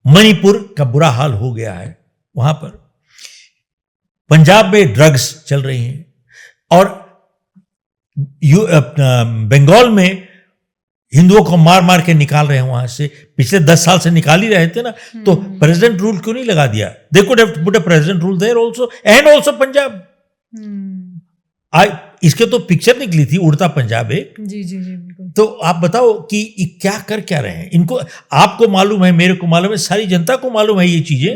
मणिपुर का बुरा हाल हो गया है वहां पर, पंजाब में ड्रग्स चल रही हैं, और बंगाल में हिंदुओं को मार मार के निकाल रहे हैं वहां से, पिछले 10 साल से निकाल ही रहे थे ना, तो प्रेसिडेंट रूल क्यों नहीं लगा दिया? दे could have put a president rule there also, and also Punjab. इसके तो पिक्चर निकली थी, उड़ता पंजाब एक। जी जी जी बिल्कुल। तो आप बताओ कि ये क्या कर क्या रहे हैं? इनको, आपको मालूम है, मेरे को मालूम है, सारी जनता को मालूम है ये चीजें,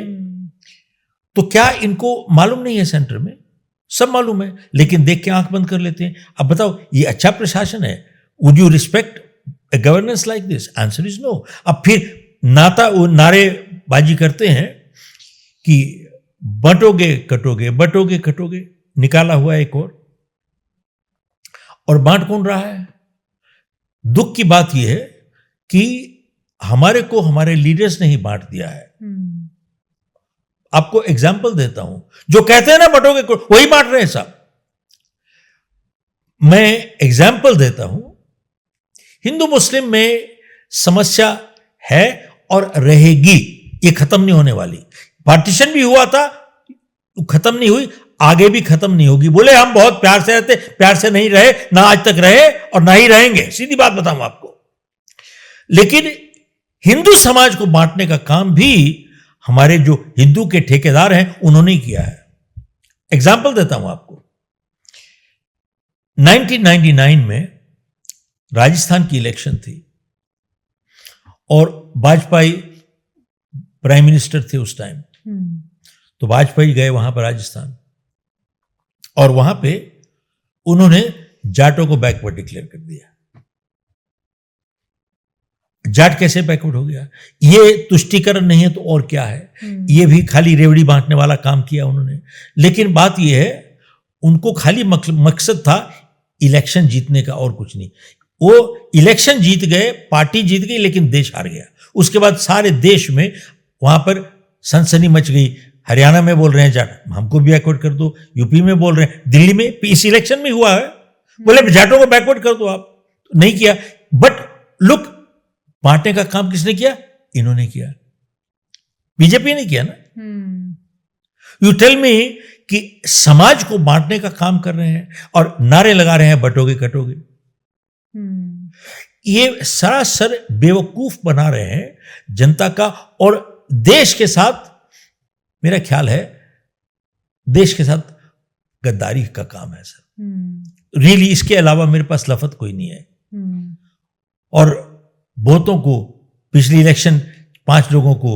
तो क्या इनको मालूम नहीं है? सेंटर में सब मालूम है, लेकिन देख के आंख बंद कर लेते हैं। अब बताओ, ये अच्छा प्रशासन है? Would you respect a governance like this? Answer is no. अब फिर नारेबाजी करते हैं कि बंटोगे कटोगे, बंटोगे कटोगे, निकाला हुआ एक और बांट कौन रहा है? दुख की बात यह है कि हमारे को हमारे लीडर्स ने ही बांट दिया है। आपको एग्जाम्पल देता हूं, जो कहते हैं ना बंटोगे वही बांट रहे हैं साहब। मैं एग्जाम्पल देता हूं, हिंदू मुस्लिम में समस्या है और रहेगी, ये खत्म नहीं होने वाली। पार्टीशन भी हुआ था, खत्म नहीं हुई, आगे भी खत्म नहीं होगी। बोले हम बहुत प्यार से रहते, प्यार से नहीं रहे, ना आज तक रहे और ना ही रहेंगे, सीधी बात बताऊं आपको। लेकिन हिंदू समाज को बांटने का काम भी हमारे जो हिंदू के ठेकेदार हैं उन्होंने किया है। एग्जाम्पल देता हूं आपको, 1999 में राजस्थान की इलेक्शन थी और वाजपेयी प्राइम मिनिस्टर थे उस टाइम। तो वाजपेयी गए वहां पर राजस्थान, और वहां पे उन्होंने जाटों को बैकवर्ड डिक्लेयर कर दिया। जाट कैसे बैकवर्ड हो गया? ये तुष्टीकरण नहीं है तो और क्या है? ये भी खाली रेवड़ी बांटने वाला काम किया उन्होंने। लेकिन बात यह है, उनको खाली मकसद था इलेक्शन जीतने का और कुछ नहीं। वो इलेक्शन जीत गए, पार्टी जीत गई, लेकिन देश हार गया। उसके बाद सारे देश में वहां पर सनसनी मच गई। हरियाणा में बोल रहे हैं जाट हमको भी बैकवर्ड कर दो, यूपी में बोल रहे हैं, दिल्ली में इस इलेक्शन में हुआ है, बोले जाटों को बैकवर्ड कर दो आप। नहीं किया, बट लुक, बांटने का काम किसने किया? इन्होंने किया, बीजेपी ने किया ना। यू टेल मी कि समाज को बांटने का काम कर रहे हैं और नारे लगा रहे हैं बटोगे कटोगे। ये सरासर बेवकूफ बना रहे हैं जनता का, और देश के साथ, मेरा ख्याल है देश के साथ गद्दारी का काम है सर। रियली इसके अलावा मेरे पास लफत कोई नहीं है। और बहुतों को पिछली इलेक्शन 5 लोगों को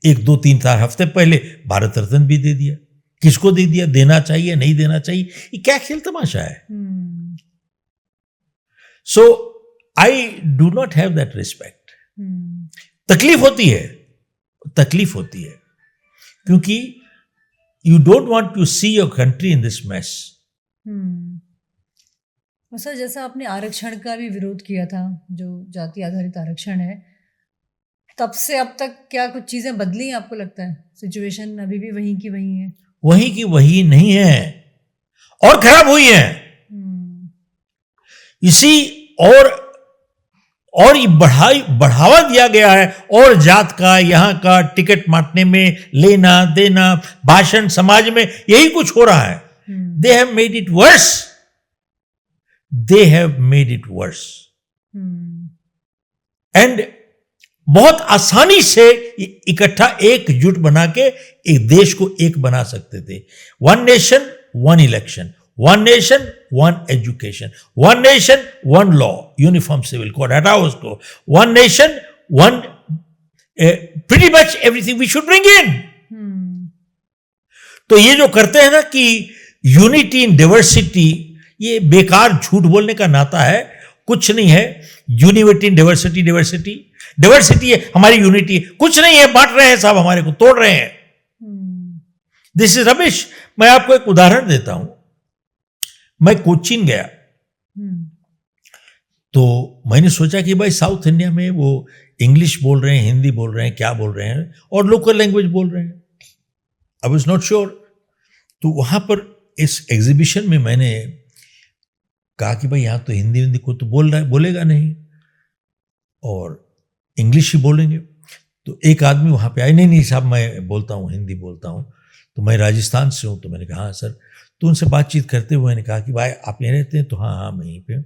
1, 2, 3, 4 हफ्ते पहले भारत रत्न भी दे दिया। किसको दे दिया? देना चाहिए, नहीं देना चाहिए, ये क्या खेल तमाशा है? So I do not have that respect. तकलीफ होती है, तकलीफ होती है, क्योंकि you don't want to see your country in this mess. Sir, जैसा आपने आरक्षण का भी विरोध किया था, जो जाति आधारित आरक्षण है, तब से अब तक क्या कुछ चीजें बदली हैं आपको लगता है? सिचुएशन अभी भी वहीं की वहीं है? वहीं की वही नहीं है, और खराब हुई है। इसी और ये बढ़ावा दिया गया है, और जात का, यहां का टिकट बांटने में, लेना देना, भाषण, समाज में यही कुछ हो रहा है। They have made it worse, they have made it worse. And बहुत आसानी से इकट्ठा एकजुट बना के एक देश को एक बना सकते थे। 1 nation 1 election, 1 nation 1 education, 1 nation 1 law, uniform civil code, हटाओ उसको, 1 nation 1 pretty much everything we should bring in. तो ये जो करते हैं ना कि यूनिटी इन डाइवर्सिटी, ये बेकार झूठ बोलने का नाता है, कुछ नहीं है। यूनिटी इन डाइवर्सिटी, डाइवर्सिटी है हमारी, यूनिटी है, कुछ नहीं है। बांट रहे हैं साहब, हमारे को तोड़ रहे हैं। This is rubbish. मैं आपको एक उदाहरण देता हूं। मैं कोचीन गया, तो मैंने सोचा कि भाई साउथ इंडिया में वो इंग्लिश बोल रहे हैं, हिंदी बोल रहे हैं, क्या बोल रहे हैं, और लोकल लैंग्वेज बोल रहे हैं। I was not sure. तो वहां पर इस एग्जीबिशन में मैंने कहा कि भाई यहां तो हिंदी को तो बोलेगा नहीं, और इंग्लिश ही बोलेंगे। तो एक आदमी वहाँ पे आए, नहीं साहब मैं बोलता हूँ, हिंदी बोलता हूँ, तो मैं राजस्थान से हूँ। तो मैंने कहा हाँ सर। तो उनसे बातचीत करते हुए मैंने कहा कि भाई आप यहीं रहते हैं? तो हाँ मैं यहीं पे हूँ।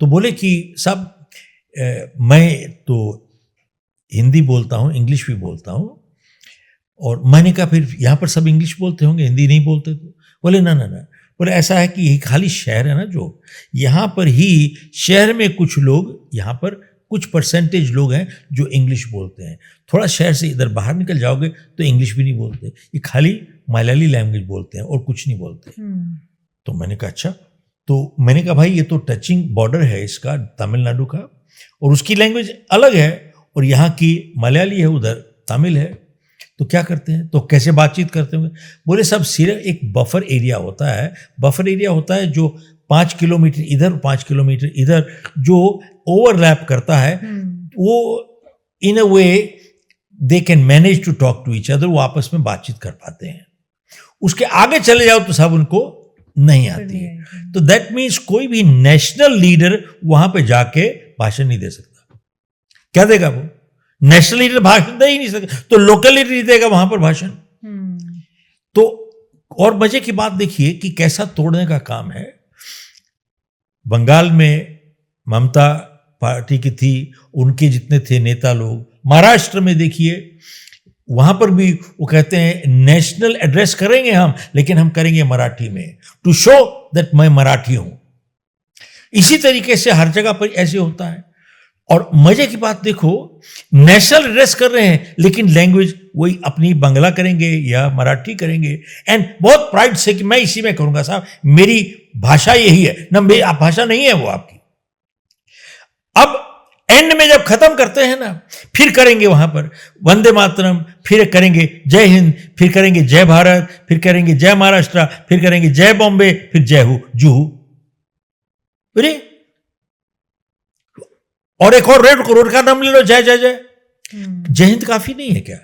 तो बोले कि साहब मैं तो हिंदी बोलता हूँ, इंग्लिश भी बोलता हूँ। और मैंने कहा फिर यहाँ पर सब इंग्लिश बोलते होंगे, हिंदी नहीं बोलते? तो बोले ना। बोले ऐसा है कि यही खाली शहर है ना, जो यहाँ पर ही शहर में कुछ लोग, यहाँ पर कुछ परसेंटेज लोग हैं जो इंग्लिश बोलते हैं। थोड़ा शहर से इधर बाहर निकल जाओगे तो इंग्लिश भी नहीं बोलते, ये खाली मलयाली लैंग्वेज बोलते हैं और कुछ नहीं बोलते। तो मैंने कहा अच्छा। तो मैंने कहा भाई ये तो टचिंग बॉर्डर है इसका, तमिलनाडु का, और उसकी लैंग्वेज अलग है और यहाँ की मलयाली है, उधर तमिल है, तो क्या करते हैं? तो कैसे बातचीत करते होंगे? बोले सब सिर्फ एक बफर एरिया होता है। बफर एरिया होता है जो 5 किलोमीटर इधर 5 किलोमीटर इधर जो ओवरलैप करता है, वो in a way they can manage to talk to each other, वो आपस में बातचीत कर पाते हैं। उसके आगे चले जाओ तो सब उनको नहीं आती है। तो दैट मीन्स कोई भी नेशनल लीडर वहां पे जाके भाषण नहीं दे सकता। क्या देगा वो? नेशनल लीडर भाषण दे ही नहीं सकता, तो लोकल लीडर ही देगा वहां पर भाषण। तो और मजे की बात देखिए कि कैसा तोड़ने का काम है। बंगाल में ममता पार्टी की थी, उनके जितने थे नेता लोग। महाराष्ट्र में देखिए, वहां पर भी वो कहते हैं नेशनल एड्रेस करेंगे हम, लेकिन हम करेंगे मराठी में, टू शो दैट मैं मराठी हूं। इसी तरीके से हर जगह पर ऐसे होता है। और मजे की बात देखो, नेशनल एड्रेस कर रहे हैं लेकिन लैंग्वेज वही अपनी बांग्ला करेंगे या मराठी करेंगे, एंड बहुत प्राइड से कि मैं इसी में करूंगा साहब, मेरी भाषा यही है ना, मेरी भाषा नहीं है वो आपकी। अब एंड में जब खत्म करते हैं ना, फिर करेंगे वहां पर वंदे मातरम, फिर करेंगे जय हिंद, फिर करेंगे जय भारत, फिर करेंगे जय महाराष्ट्र, फिर करेंगे जय बॉम्बे, फिर जय हू जूहू। अरे और एक और रोड का नाम ले लो, जय जय जय। जय हिंद काफी नहीं है क्या?